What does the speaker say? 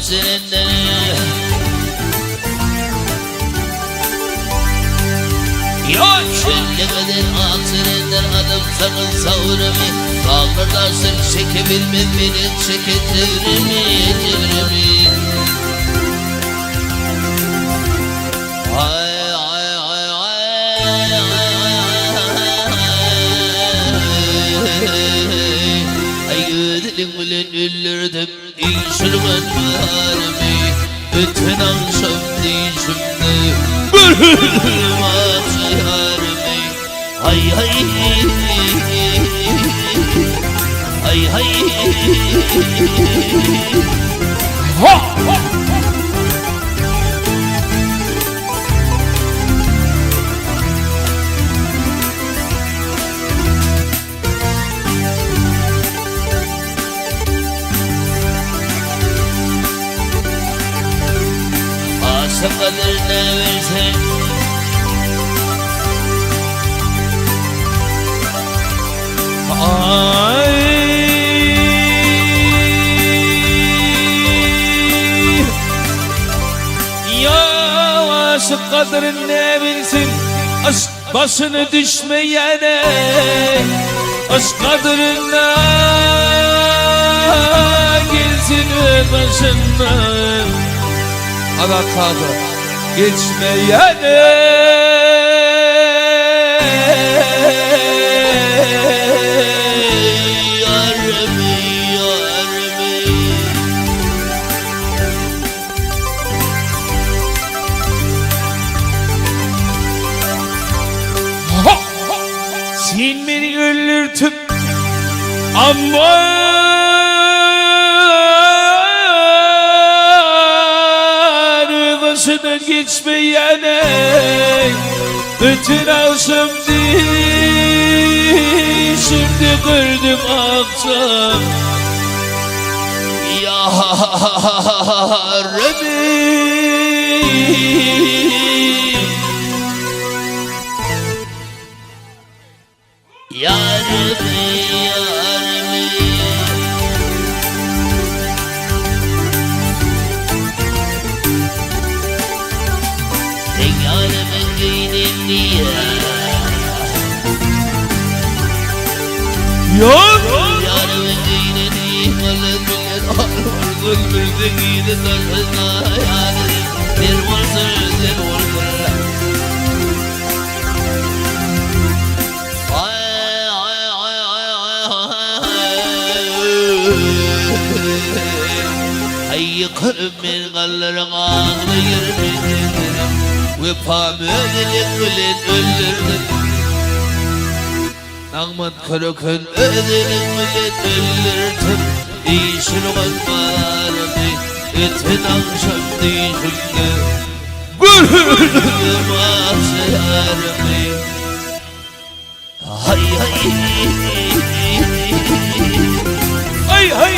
sirenleri. Ya şöyle kadar aksırender adım sakın savrimi. Dağlarda sırt çekebilmem beni çeke devrimi devrimi. Ay ay ay ay ay ödelim ulen ölürdüm İnşirmen varimi. Bütün akşam dişimde bölürüm ağzıyarımı. Ay ay ay ay ha ha. Asıl kaderine versen ay ya aşk kadrini bilsin aşk başını düşmeyene aşk kadrine gelsin başına alakalı geçmeyene yarimi yarimi. Sen beni öldürtüp ama başına geçmeyene bütün akşam değil şimdi gördüm akşam ya Rabbi ya Rabbi ya Rabbi. Yâremen giyinin diye yok yâremen giyinin diye malın millet ağır bir giyinin tarzına yâremen bir varsın bir varsın. Ay ay ay ay ay yıkarım ben kallarım ağlı yürümedim ve pamelilik bilen öldürdüm. Nağman karakan ödelim bilen öldürdüm. İşirgan varımı etin akşam dişimde bölürdüm ağzıyarımı. Hay hay hay hay